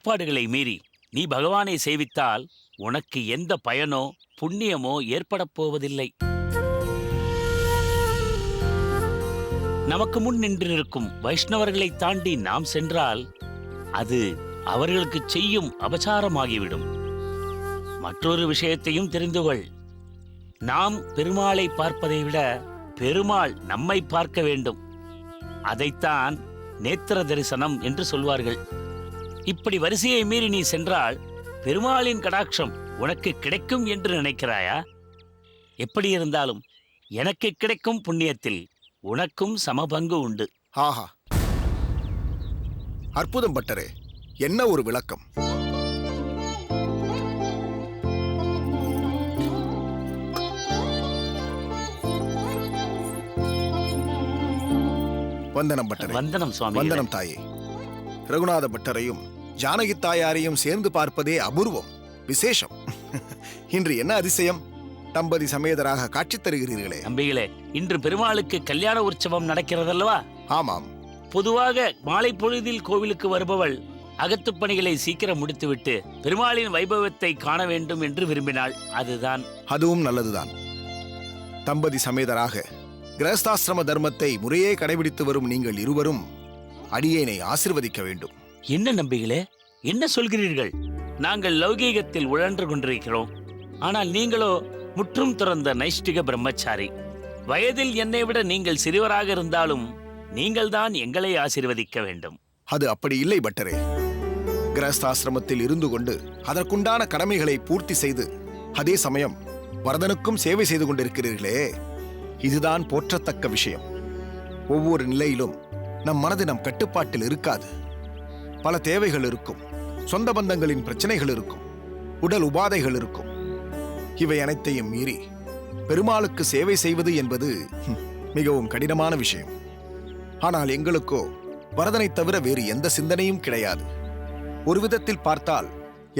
கட்டுப்பாடுகளை மீறி நீ பகவானை சேவித்தால் உனக்கு எந்த பயனோ புண்ணியமோ ஏற்படப் போவதில்லை. நமக்கு முன் நின்றிருக்கும் வைஷ்ணவர்களை தாண்டி நாம் சென்றால் அது அவர்களுக்கு செய்யும் அபசாரமாகிவிடும். மற்றொரு விஷயத்தையும் தெரிந்து கொள். நாம் பெருமாளை பார்ப்பதை விட பெருமாள் நம்மை பார்க்க வேண்டும். அதைத்தான் நேத்திர தரிசனம் என்று சொல்வார்கள். இப்படி வரிசையை மீறி நீ சென்றால் பெருமாளின் கடாட்சம் உனக்கு கிடைக்கும் என்று நினைக்கிறாயா? எப்படி இருந்தாலும் எனக்கு கிடைக்கும் புண்ணியத்தில் உனக்கும் சமபங்கு உண்டு. ஆஹா, அற்புதம் பட்டரே, என்ன ஒரு விளக்கம்! வந்தனம் பட்டரே. வந்தனம் சுவாமி. வந்தனம் தாயே. ரகுநாத பட்டரையும் ஜானகி தாயாரையும் சேர்ந்து பார்ப்பதே அபூர்வம், விசேஷம். இன்று என்ன அதிசயம்! தம்பதி சமேதராக காட்சி தருகிறீர்களே. நம்பிகளே, இன்று பெருமாளுக்கு கல்யாண உற்சவம் நடக்கிறதல்லவா? ஆமாம். பொதுவாக மாலை பொழுதில் கோவிலுக்கு வருபவள் அகத்துப் பணிகளை சீக்கிரம் முடித்துவிட்டு பெருமாளின் வைபவத்தை காண வேண்டும் என்று விரும்பினாள். அதுதான். அதுவும் நல்லதுதான். தம்பதி சமேதராக கிரகஸ்தாசிரம தர்மத்தை முறையே கடைபிடித்து வரும் நீங்கள் இருவரும் அடியேனை ஆசிர்வதிக்க வேண்டும். என்ன நம்பிகளே, என்ன சொல்கிறீர்கள்? நாங்கள் லௌகீகத்தில் உழன்று கொண்டிருக்கிறோம். ஆனால் நீங்களோ முற்றும் துறந்த நைஷ்டிக பிரம்மச்சாரி. வயதில் என்னை விட நீங்கள் சிறுவராக இருந்தாலும் நீங்கள்தான் எங்களை ஆசீர்வதிக்க வேண்டும். அது அப்படி இல்லை பட்டரே. கிரகஸ்தாசிரமத்தில் இருந்து கொண்டு அதற்குண்டான கடமைகளை பூர்த்தி செய்து அதே சமயம் வரதனுக்கும் சேவை செய்து கொண்டிருக்கிறீர்களே, இதுதான் போற்றத்தக்க விஷயம். ஒவ்வொரு நிலையிலும் நம் மனது நம் கட்டுப்பாட்டில் இருக்காது. பல தேவைகள் இருக்கும், சொந்த பந்தங்களின் பிரச்சனைகள் இருக்கும், உடல் உபாதைகள் இருக்கும். இவை அனைத்தையும் மீறி பெருமாளுக்கு சேவை செய்வது என்பது மிகவும் கடினமான விஷயம். ஆனால் எங்களுக்கோ வரதனை தவிர வேறு எந்த சிந்தனையும் கிடையாது. ஒரு விதத்தில் பார்த்தால்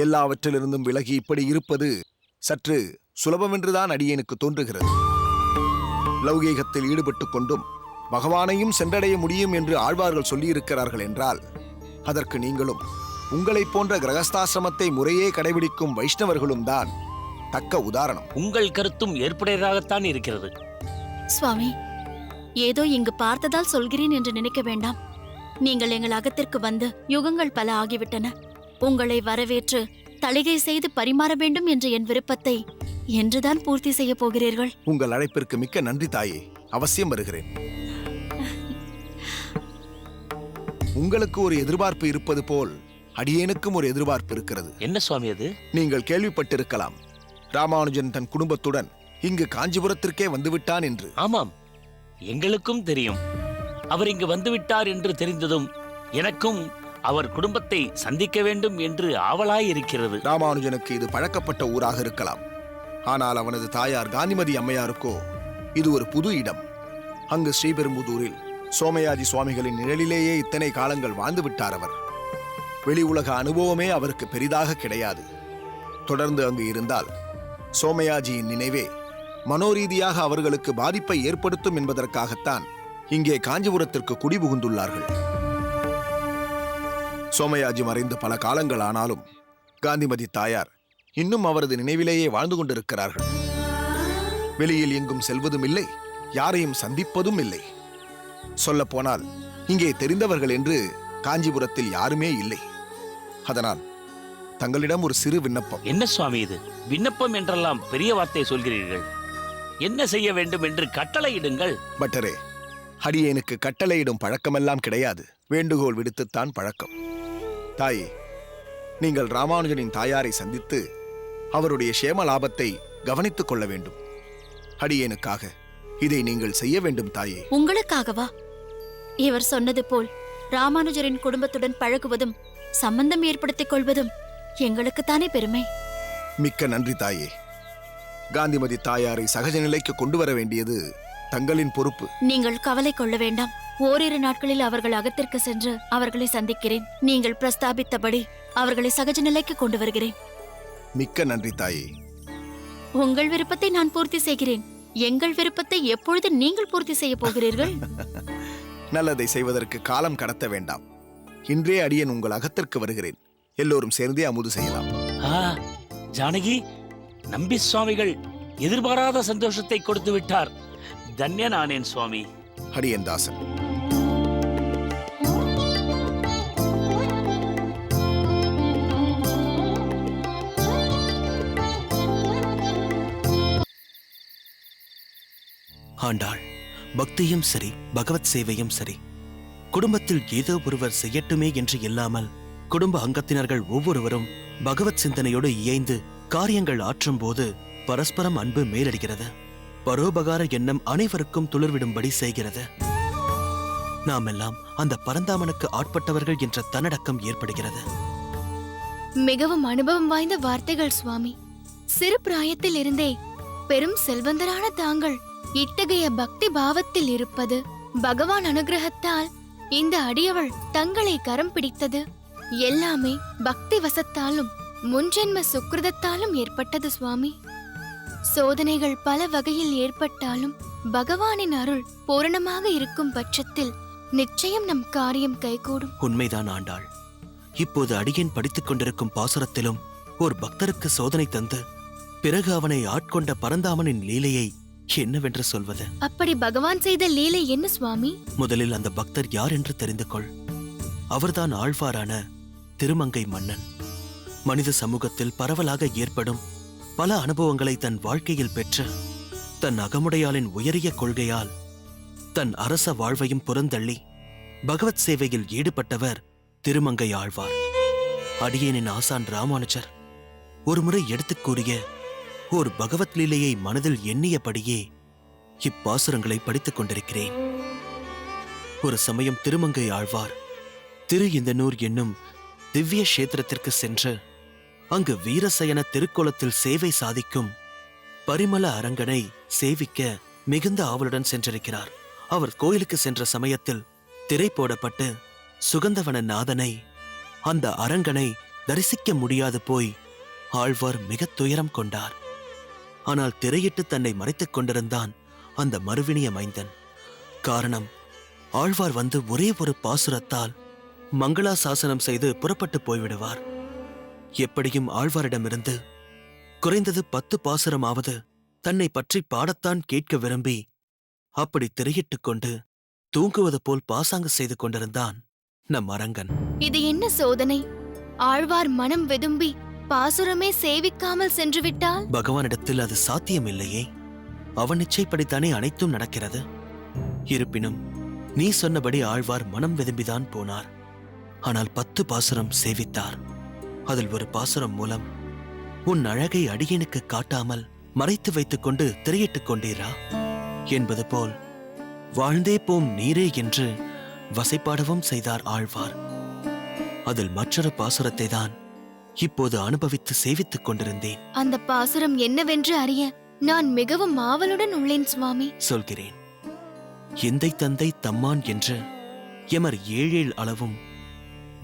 எல்லாவற்றிலிருந்தும் விலகி இப்படி இருப்பது சற்று சுலபமென்றுதான் அடியேனுக்கு தோன்றுகிறது. லௌகீகத்தில் ஈடுபட்டு கொண்டும் பகவானையும் சென்றடைய முடியும் என்று ஆழ்வார்கள் சொல்லியிருக்கிறார்கள் என்றால் அதற்கு நீங்களும் உங்களைப் போன்ற கிரகஸ்தாசிரமத்தை முறையே கடைபிடிக்கும் வைஷ்ணவர்களும் தான் தக்க உதாரணம். உங்கள் கருத்தும் ஏற்புடையதாகத்தான் இருக்கிறது. சுவாமி, ஏதோ இங்கு பார்த்ததால் சொல்கிறேன் என்று நினைக்க வேண்டாம். நீங்கள் எங்கள் அகத்திற்கு வந்து யுகங்கள் பல ஆகிவிட்டன. உங்களை வரவேற்று தளிகை செய்து பரிமாற வேண்டும் என்ற என் விருப்பத்தை என்றுதான் பூர்த்தி செய்ய போகிறீர்கள். உங்கள் அழைப்பிற்கு மிக்க நன்றி தாயே. அவசியம் வருகிறேன். உங்களுக்கு ஒரு எதிர்பார்ப்பு இருப்பது போல் அடியேனுக்கும் ஒரு எதிர்பார்ப்பு இருக்கிறது. என்ன சுவாமி அது? நீங்கள் கேள்விப்பட்டிருக்கலாம், ராமானுஜன் தன் குடும்பத்துடன் இங்கு காஞ்சிபுரத்திற்கே வந்துவிட்டான் என்று. ஆமாம், எங்களுக்கும் தெரியும். அவர் இங்கு வந்துவிட்டார் என்று தெரிந்ததும் எனக்கும் அவர் குடும்பத்தை சந்திக்க வேண்டும் என்று ஆவலாய் இருக்கிறது. ராமானுஜனுக்கு இது பழக்கப்பட்ட ஊராக இருக்கலாம். ஆனால் அவனது தாயார் காந்திமதி அம்மையாருக்கோ இது ஒரு புது இடம். அங்கு ஸ்ரீபெரும்புதூரில் சோமயாஜி சுவாமிகளின் நிழலிலேயே இத்தனை காலங்கள் வாழ்ந்து விட்டார் அவர். வெளி உலக அனுபவமே அவருக்கு பெரிதாக கிடையாது. தொடர்ந்து அங்கு இருந்தால் சோமயாஜியின் நினைவே மனோரீதியாக அவர்களுக்கு பாதிப்பை ஏற்படுத்தும் என்பதற்காகத்தான் இங்கே காஞ்சிபுரத்திற்கு குடிபுகுந்துள்ளார்கள். சோமயாஜி மறைந்து பல காலங்கள் ஆனாலும் காந்திமதி தாயார் இன்னும் அவரது நினைவிலேயே வாழ்ந்து கொண்டிருக்கிறார்கள். வெளியில் எங்கும் செல்வதும் இல்லை, யாரையும் சந்திப்பதும் இல்லை. சொல்லப்போனால் இங்கே தெரிந்தவர்கள் என்று காஞ்சிபுரத்தில் யாருமே இல்லை. அதனால் தங்களிடம் ஒரு சிறு விண்ணப்பம். என்ன சுவாமி இது? விண்ணப்பம் என்றெல்லாம் பெரிய வார்த்தை சொல்கிறீர்கள். என்ன செய்ய வேண்டும் என்று கட்டளையிடுங்கள். பட்டரே, அடியேனுக்கு கட்டளையிடும் பழக்கமெல்லாம் கிடையாது. வேண்டுகோள் விடுத்துத்தான் பழக்கம். தாயே, நீங்கள் ராமானுஜனின் தாயாரை சந்தித்து அவருடைய சேம லாபத்தை கவனித்துக் கொள்ள வேண்டும். அடியேனுக்காக இதை நீங்கள் செய்ய வேண்டும் தாயே. உங்களுக்காகவா? இவர் சொன்னது போல் ராமானுஜரின் குடும்பத்துடன் பழகுவதும் சம்பந்தம் ஏற்படுத்திக் கொள்வதும் எங்களுக்குத்தானே பெருமை. மிக்க நன்றி தாயே. காந்திமதி தாயாரை சகஜ நிலைக்கு கொண்டு வர வேண்டியது தங்களின் பொறுப்பு. நீங்கள் கவலை கொள்ள வேண்டாம். ஓரிரு நாட்களில் அவர்கள் அகத்திற்கு சென்று அவர்களை சந்திக்கிறேன். நீங்கள் பிரஸ்தாபித்தபடி அவர்களை சகஜ நிலைக்கு கொண்டு வருகிறேன். மிக்க நன்றி தாயே. உங்கள் விருப்பத்தை நான் பூர்த்தி செய்கிறேன். எங்கள் விருப்பத்தை எப்பொழுது நீங்கள் பூர்த்தி செய்ய போகிறீர்கள்? நல்லதை செய்வதற்கு காலம் கடத்த வேண்டாம். இன்றே அடியேன் உங்கள் அகத்திற்கு வருகிறேன். எல்லோரும் சேர்ந்தே அமுது செய்யலாம். ஆ, ஜானகி, நம்பி சுவாமிகள் எதிர்பாராத சந்தோஷத்தை கொடுத்து விட்டார். தன்யனானேன் சுவாமி. அடியேன் தாசன். ஆண்டாள், பக்தியும் சரி, பகவத் சேவையும் சரி, குடும்பத்தில் ஏதோ ஒருவர் செய்யட்டுமே என்று இல்லாமல் குடும்ப அங்கத்தினர்கள் ஒவ்வொருவரும் பகவத் சிந்தனையோடு இயைந்து காரியங்கள் ஆற்றும் போது பரஸ்பரம் அன்பு மேலடிக்கிறது. பரோபகார எண்ணம் அனைவருக்கும் துளிர்விடும்படி செய்கிறது. நாம் எல்லாம் அந்த பரந்தாமனுக்கு ஆட்பட்டவர்கள் என்ற தன்னடக்கம் ஏற்படுகிறது. மிகவும் அனுபவம் வாய்ந்த வார்த்தைகள் சுவாமி. சிறு பிராயத்தில் இருந்தே பெரும் செல்வந்தரான தாங்கள் இத்தகைய பக்தி பாவத்தில் இருப்பது பகவான் அனுகிரகத்தால் இந்த அடியவள் தங்களை கரம் பிடித்தது எல்லாமே பக்தி வசத்தாலும் முன்ஜென்ம சுக்கிரதத்தாலும் ஏற்பட்டது சுவாமி. சோதனைகள் பல வகையில் ஏற்பட்டாலும் பகவானின் அருள் பூரணமாக இருக்கும் பட்சத்தில் நிச்சயம் நம் காரியம் கைகூடும். உண்மைதான் ஆண்டாள். இப்போது அடியேன் படித்துக் கொண்டிருக்கும் பாசுரத்திலும் ஒரு பக்தருக்கு சோதனை தந்து பிறகு அவனை ஆட்கொண்ட பரந்தாமனின் லீலையை என்னவென்று சொல்வது? அப்படி பகவான் செய்த லீலை என்ன சுவாமி? முதலில் அந்த பக்தர் யார் என்று தெரிந்து கொள். அவர்தான் ஆழ்வாரான திருமங்கை மன்னன். மனித சமூகத்தில் பரவலாக ஏற்படும் பல அனுபவங்களை தன் வாழ்க்கையில் பெற்று தன் அகமுடையாளின் உயரிய கொள்கையால் தன் அரச வாழ்வையும் புறந்தள்ளி பகவத் சேவையில் ஈடுபட்டவர் திருமங்கை ஆழ்வார். அடியேனின் ஆசான் ராமானுஜர் ஒருமுறை எடுத்துக் கூறிய ஒரு பகவத் லீலையை மனதில் எண்ணியபடியே இப்பாசுரங்களை படித்துக் கொண்டிருக்கிறேன். ஒரு சமயம் திருமங்கை ஆழ்வார் திரு இந்தனூர் என்னும் திவ்ய கஷேத்திரத்திற்கு சென்று அங்கு வீரசயன திருக்கோலத்தில் சேவை சாதிக்கும் பரிமள அரங்கனை சேவிக்க மிகுந்த ஆவலுடன் சென்றிருக்கிறார். அவர் கோயிலுக்கு சென்ற சமயத்தில் திரை போடப்பட்டு சுகந்தவன நாதனை, அந்த அரங்கனை தரிசிக்க முடியாது போய் ஆழ்வார் மிக துயரம் கொண்டார். ஆனால் திரையிட்டு தன்னை மறைத்துக் கொண்டிருந்தான் அந்த மறுவினிய மைந்தன். காரணம், ஆழ்வார் வந்து ஒரே ஒரு பாசுரத்தால் மங்களாசாசனம் செய்து புறப்பட்டு போய்விடுவார். எப்படியும் ஆழ்வாரிடமிருந்து குறைந்தது 10 பாசுரமாவது தன்னை பற்றி பாடத்தான் கேட்க விரும்பி அப்படி திரையிட்டுக் கொண்டு தூங்குவது போல் பாசாங்கு செய்து கொண்டிருந்தான் நம் அரங்கன். இது என்ன சோதனை? ஆழ்வார் மனம் வெதும்பி பாசுரமே சேவிக்காமல் சென்று விட்டால்? பகவானிடத்தில் அது சாத்தியமில்லையே. அவன் இச்சைப்படித்தானே அனைத்தும் நடக்கிறது. இருப்பினும் நீ சொன்னபடி ஆழ்வார் மனம் வெதும்பிதான் போனார். ஆனால் 10 பாசுரம் சேவித்தார். அதில் ஒரு பாசுரம் மூலம் உன் அழகை அடியேனுக்கு காட்டாமல் மறைத்து வைத்துக் கொண்டு திரையிட்டுக் கொண்டீரா என்பது போல் வாழ்ந்தே போம் நீரே என்று வசைப்பாடவும் செய்தார் ஆழ்வார். அதில் மற்றொரு பாசுரத்தை தான் இப்போது அனுபவித்து சேவித்துக் கொண்டிருந்தேன். அந்த பாசுரம் என்னவென்று அறிய நான் மிகவும் ஆவலுடன் உள்ளேன் சுவாமி. சொல்கிறேன். எந்தை தந்தை தம்மான் என்று எமர் 7 அளவும்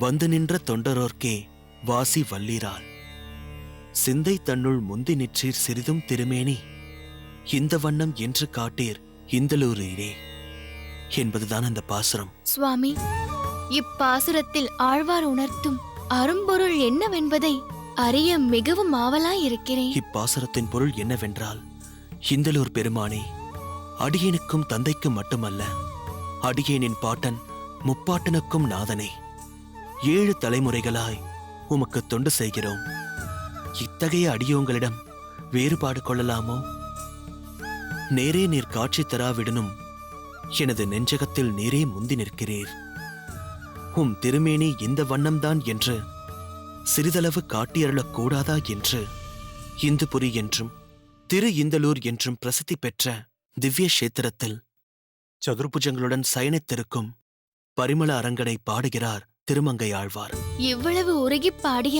வந்து நின்ற தொண்டரோர்க்கே வாசி வல்லீரால் சிந்தை தன்னுள் முந்தி நிற்றீர் சிறிதும் திருமேனி இந்த வண்ணம் என்று காட்டீர் இந்தலூரீரே என்பதுதான் அந்த பாசுரம். சுவாமி, இப்பாசுரத்தில் ஆழ்வார் உணர்த்தும் அரும்பொருள் என்னவென்பதை அறிய மிகவும் ஆவலாயிருக்கிறேன். இப்பாசுரத்தின் பொருள் என்னவென்றால், இந்தலூர் பெருமானே, அடியேனுக்கும் தந்தைக்கும் மட்டுமல்ல, அடியேனின் பாட்டன் முப்பாட்டனுக்கும் நாதனே, 7 தலைமுறைகளாய் உமக்கு தொண்டு செய்கிறோம். இத்தகைய அடியோங்களிடம் வேறுபாடு கொள்ளலாமோ? நேரே நீர் காட்சி தராவிடனும் எனது நெஞ்சகத்தில் நீரே முந்தி நிற்கிறீர். உம் திருமேனி இந்த வண்ணம்தான் என்று சிறிதளவு காட்டியருளக் கூடாதா என்று இந்துபுரி என்றும் திரு இந்தலூர் என்றும் பிரசித்தி பெற்ற திவ்ய கஷேத்திரத்தில் சதுர்புஜங்களுடன் சயனித்திருக்கும் பரிமள அரங்கனை பாடுகிறார் திருமங்கை ஆழ்வார். இவ்வளவு உருகிப் பாடிய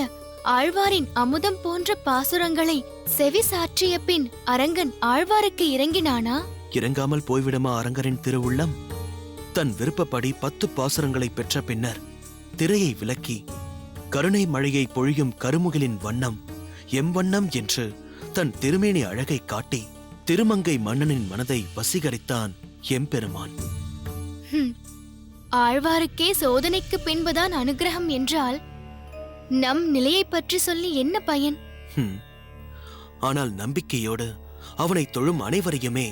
ஆழ்வாரின் அமுதம் போன்ற பாசுரங்களை செவி சாற்றிய பின் அரங்கன் ஆழ்வாருக்கு இறங்கினானா? இறங்காமல் போய்விடுமா அரங்கரின் திருவுள்ளம்? தன் விருப்பப்படி 10 பாசுரங்களை பெற்ற பின்னர் திரையை விலக்கி கருணை மழையை பொழியும் கருமுகிலின் வண்ணம் எம்வண்ணம் என்று தன் திருமேனி அழகை காட்டி திருமங்கை மன்னனின் மனதை வசீகரித்தான் எம்பெருமான். ஆழ்வாருக்கே சோதனைக்கு பின்புதான் அனுகிரகம் என்றால் நம் நிலையை பற்றி சொல்லி என்ன பயன்? ஆனால் நம்பிக்கையோடு அவனை தொழும் அனைவரையுமே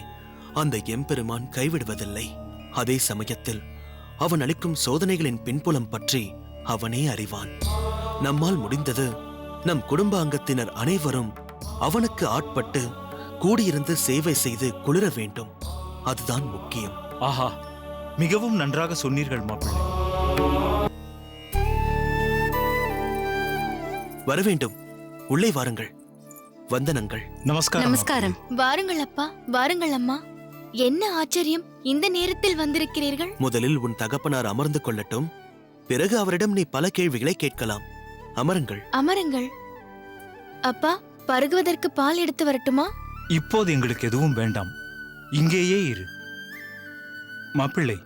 அந்த எம்பெருமான் கைவிடுவதில்லை. அதே சமயத்தில் அவன் அளிக்கும் சோதனைகளின் பின்புலம் பற்றி அவனே அறிவான். நம்மால் முடிந்தது நம் குடும்ப அங்கத்தினர் அனைவரும் அவனுக்கு ஆட்பட்டு கூடியிருந்து சேவை செய்து குளிர வேண்டும். அதுதான் முக்கியம். ஆஹா, மிகவும் நன்றாக சொன்னீர்கள் மாப்பிள்ளை. வரவேண்டும். உள்ளே வாருங்கள். வந்தனங்கள். நமஸ்காரம். நமஸ்காரம். வாருங்கள் அப்பா, வாருங்கள் அம்மா. என்ன ஆச்சரியம், இந்த நேரத்தில் வந்திருக்கிறீர்கள்? முதலில் உன் தகப்பனார் அமர்ந்து கொள்ளட்டும். பிறகு அவரிடம் நீ பல கேள்விகளை கேட்கலாம். அமருங்கள். அமருங்கள். அப்பா, பருகுவதற்கு பால் எடுத்து வரட்டுமா? இப்போது எங்களுக்கு எதுவும் வேண்டாம், இங்கேயே இரு. மாப்பிள்ளை,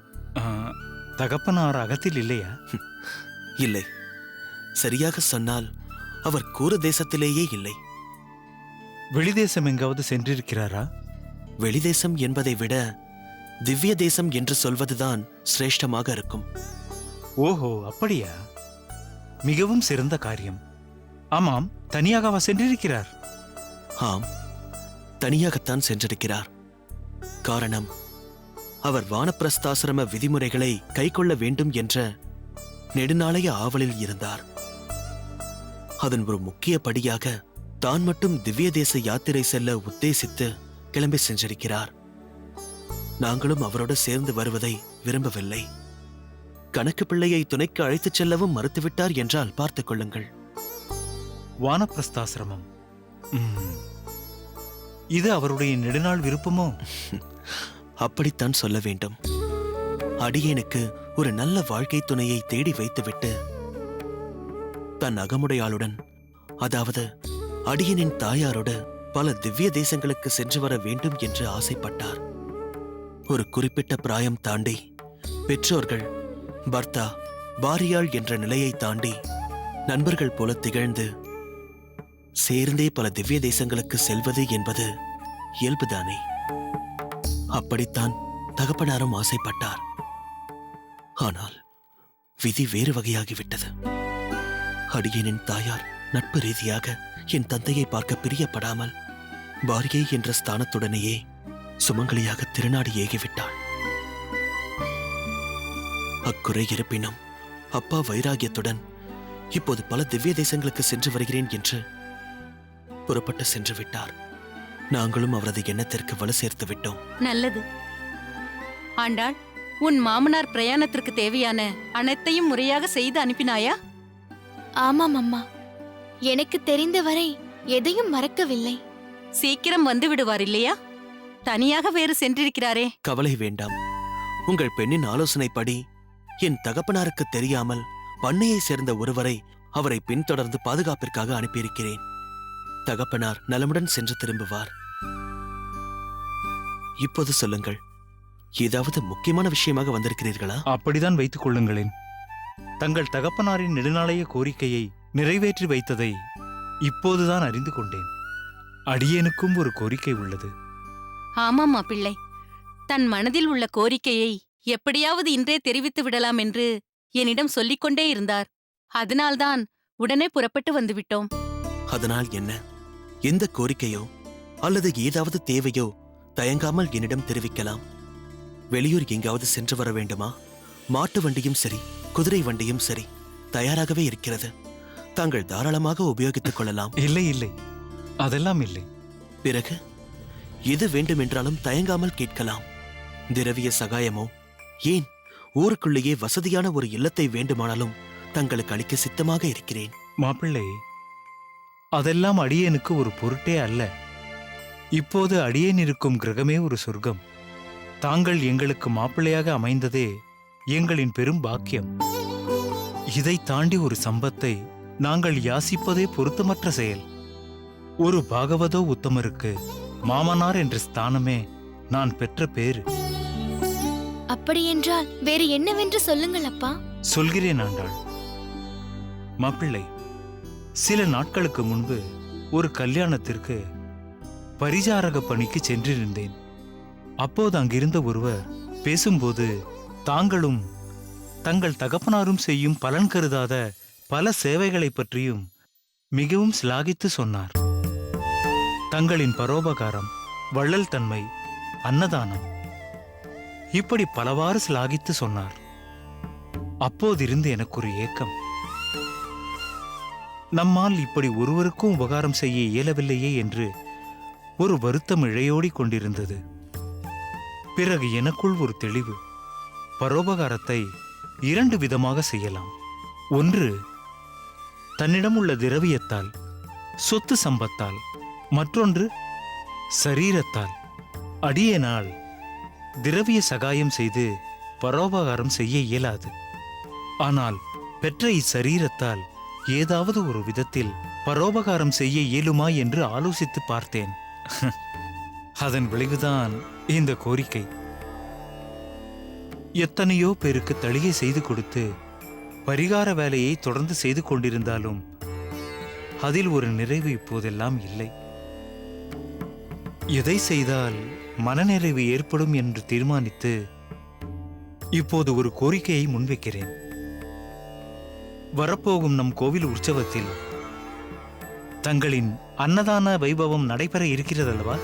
தகப்பனார் அகத்தில் இல்லையா? இல்லை, சரியாக சொன்னால் அவர் கூர தேசத்திலேயே இல்லை. வெளிதேசம் எங்காவது சென்றிருக்கிறாரா? வெளிதேசம் என்பதை விட திவ்ய தேசம் என்று சொல்வதுதான் சிரேஷ்டமாக இருக்கும். ஓஹோ, அப்படியா? மிகவும் சிறந்த காரியம். ஆமாம், தனியாகவா சென்றிருக்கிறார்? ஆம், தனியாகத்தான் சென்றிருக்கிறார். காரணம், அவர் வானப்பிரஸ்தாசிரம விதிமுறைகளை கைக்கொள்ள வேண்டும் என்ற நெடுநாளைய ஆவலில் இருந்தார். அதன் ஒரு முக்கிய படியாக தான் மட்டும் திவ்ய தேச யாத்திரை செல்ல உத்தேசித்து கிளம்பி சென்றிருக்கிறார். நாங்களும் அவரோடு சேர்ந்து வருவதை விரும்பவில்லை. கணக்கு பிள்ளையை துணைக்கு அழைத்துச் செல்லவும் மறுத்துவிட்டார் என்றால் பார்த்துக் கொள்ளுங்கள். வானப்பிரஸ்தாசிரமம், இது அவருடைய நெடுநாள் விருப்பமோ? அப்படித்தான் சொல்ல வேண்டும். அடியேனுக்கு ஒரு நல்ல வாழ்க்கை துணையை தேடி வைத்துவிட்டு தன் அகமுடையாளுடன், அதாவது அடியனின் தாயாரோடு பல திவ்ய தேசங்களுக்கு சென்று வர வேண்டும் என்று ஆசைப்பட்டார். ஒரு குறிப்பிட்ட பிராயம் தாண்டி பெற்றோர்கள், பர்த்தா, பாரியாள் என்ற நிலையை தாண்டி நண்பர்கள் போல திகழ்ந்து சேர்ந்தே பல திவ்ய தேசங்களுக்கு செல்வது என்பது இயல்புதானே. அப்படித்தான் தகப்பனாரும் ஆசைப்பட்டார். ஆனால் விதி வேறு வகையாகிவிட்டது. அடியேனின் தாயார் நட்பு ரீதியாக என் தந்தையை பார்க்க பிரியப்படாமல் பாரியை என்ற ஸ்தானத்துடனேயே சுமங்கலியாக திருநாடு ஏகிவிட்டாள். அக்குறை இருப்பினும் அப்பா வைராகியத்துடன் இப்போது பல திவ்ய தேசங்களுக்கு சென்று வருகிறேன் என்று புறப்பட்டு சென்று விட்டார். நாங்களும் அவரது எண்ணத்திற்கு வலு சேர்த்து விட்டோம். நல்லது. ஆண்டாள், உன் மாமனார் பிரயாணத்திற்கு தேவையான அனைத்தையும் முறையாக செய்து அனுப்பினாயா? ஆமாம் அம்மா, எனக்கு தெரிந்தவரை எதையும் மறக்கவில்லை. சீக்கிரம் வந்து விடுவார் இல்லையா? தனியாக வேறு சென்றிருக்கிறாரே. கவலை வேண்டாம். உங்கள் பெண்ணின் ஆலோசனைப்படி என் தகப்பனாருக்கு தெரியாமல் பண்ணையை சேர்ந்த ஒருவரை அவரை பின்தொடர்ந்து பாதுகாப்பிற்காக அனுப்பியிருக்கிறேன். தகப்பனார் நலமுடன் சென்று திரும்புவார். இப்போது சொல்லுங்கள், ஏதாவது முக்கியமான விஷயமாக வந்திருக்கிறீர்களா? அப்படிதான் வைத்துக் கொள்ளுங்களேன். தங்கள் தகப்பனாரின் நெடுநாளைய கோரிக்கையை நிறைவேற்றி வைத்ததை இப்போதுதான் அறிந்து கொண்டேன். அடியேனுக்கும் ஒரு கோரிக்கை உள்ளது. ஆமாம் மாப்பிள்ளை, தன் மனதில் உள்ள கோரிக்கையை எப்படியாவது இன்றே தெரிவித்து விடலாம் என்று என்னிடம் சொல்லிக்கொண்டே இருந்தார். அதனால்தான் உடனே புறப்பட்டு வந்துவிட்டோம். அதனால் என்ன? எந்த கோரிக்கையோ அல்லது ஏதாவது தேவையோ தயங்காமல் என்னிடம் தெரிவிக்கலாம். வெளியூர் எங்காவது சென்று வர வேண்டுமா? மாட்டு வண்டியும் சரி, குதிரை வண்டியும் சரி தயாராகவே இருக்கிறது. தாங்கள் தாராளமாக உபயோகித்துக் கொள்ளலாம். இல்லை இல்லை, அதெல்லாம் இல்லை. பிறகு எது வேண்டுமென்றாலும் தயங்காமல் கேட்கலாம். திரவிய சகாயமோ, ஏன் ஊருக்குள்ளேயே வசதியான ஒரு இல்லத்தை வேண்டுமானாலும் தங்களுக்கு அளிக்க சித்தமாக இருக்கிறேன். மாப்பிள்ளை, அதெல்லாம் அடியேனுக்கு ஒரு பொருட்டே அல்ல. இப்போது அடியேன் இருக்கும் கிரகமே ஒரு சொர்க்கம். தாங்கள் எங்களுக்கு மாப்பிள்ளையாக அமைந்ததே எங்களின் பெரும் பாக்கியம். இதை தாண்டி ஒரு சம்பத்தை நாங்கள் யாசிப்பதே பொருத்தமற்ற செயல். ஒரு பாகவதோ உத்தமருக்கு மாமனார் என்ற ஸ்தானமே நான் பெற்ற பேரு. அப்படியென்றால் வேறு என்னவென்று சொல்லுங்கள் அப்பா. சொல்கிறேன் ஆண்டாள். மாப்பிள்ளை, சில நாட்களுக்கு முன்பு ஒரு கல்யாணத்திற்கு பரிசாரக பணிக்கு சென்றிருந்தேன். அப்போது அங்கிருந்த ஒருவர் பேசும்போது தாங்களும் தங்கள் தகப்பனாரும் செய்யும் பலன் கருதாத பல சேவைகளைப் பற்றியும் மிகவும் சிலாகித்து சொன்னார். தங்களின் பரோபகாரம், வள்ளல் தன்மை, அன்னதானம் இப்படி பலவாறு சிலாகித்து சொன்னார். அப்போதிருந்து எனக்கு ஒரு ஏக்கம். நம்மால் இப்படி ஒருவருக்கும் உபகாரம் செய்ய இயலவில்லையே என்று ஒரு வருத்தம் இழையோடிக் கொண்டிருந்தது. பிறகு எனக்குள் ஒரு தெளிவு. பரோபகாரத்தை 2 விதமாக செய்யலாம். ஒன்று, தன்னிடம் உள்ள திரவியத்தால், சொத்து சம்பத்தால். மற்றொன்று, சரீரத்தால். அடியேனால் திரவிய சகாயம் செய்து பரோபகாரம் செய்ய இயலாது. ஆனால் பெற்ற இச்சரீரத்தால் ஏதாவது ஒரு விதத்தில் பரோபகாரம் செய்ய இயலுமா என்று ஆலோசித்து பார்த்தேன். அதன் விளைவுதான் இந்த கோரிக்கை. எத்தனையோ பேருக்கு தளிகை செய்து கொடுத்து பரிகார வேலையை தொடர்ந்து செய்து கொண்டிருந்தாலும் அதில் ஒரு நிறைவு இப்போதெல்லாம் இல்லை. எதை செய்தால் மனநிறைவு ஏற்படும் என்று தீர்மானித்து இப்போது ஒரு கோரிக்கையை முன்வைக்கிறேன். வரப்போகும் நம் கோவில் உற்சவத்தில் தங்களின் அன்னதான வைபவம் நடைபெற இருக்கிறதல்லவா?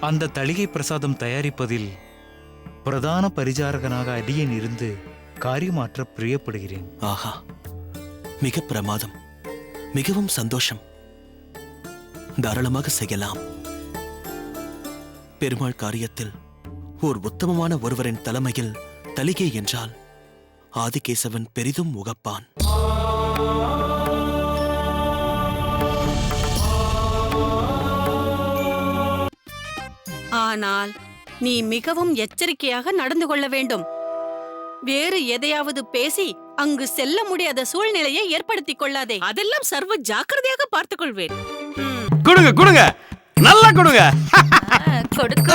அந்த தளிகை பிரசாதம் தயாரிப்பதில் பிரதான பரிசாரகனாக அடியேன் இருந்து காரியமாற்ற பிரியப்படுகிறேன். ஆஹா, மிக பிரமாதம், மிகவும் சந்தோஷம். தாராளமாக செய்யலாம். பெருமாள் காரியத்தில் ஓர் உத்தமமான ஒருவரின் தலைமையில் தளிகை என்றால் ஆதிகேசவன் பெரிதும் உகப்பான். ஆனால் நீ மிகவும் எச்சரிக்கையாக நடந்து கொள்ள வேண்டும். வேறு எதையாவது பேசி அங்கு செல்ல முடியாத சூழ்நிலையை ஏற்படுத்திக் கொள்ளாதே. அதெல்லாம் சர்வ ஜாக்கிரதையாக பார்த்துக் கொள்வேன். கொடுங்க கொடுங்க, நல்லா கொடுங்க. கொடுக்க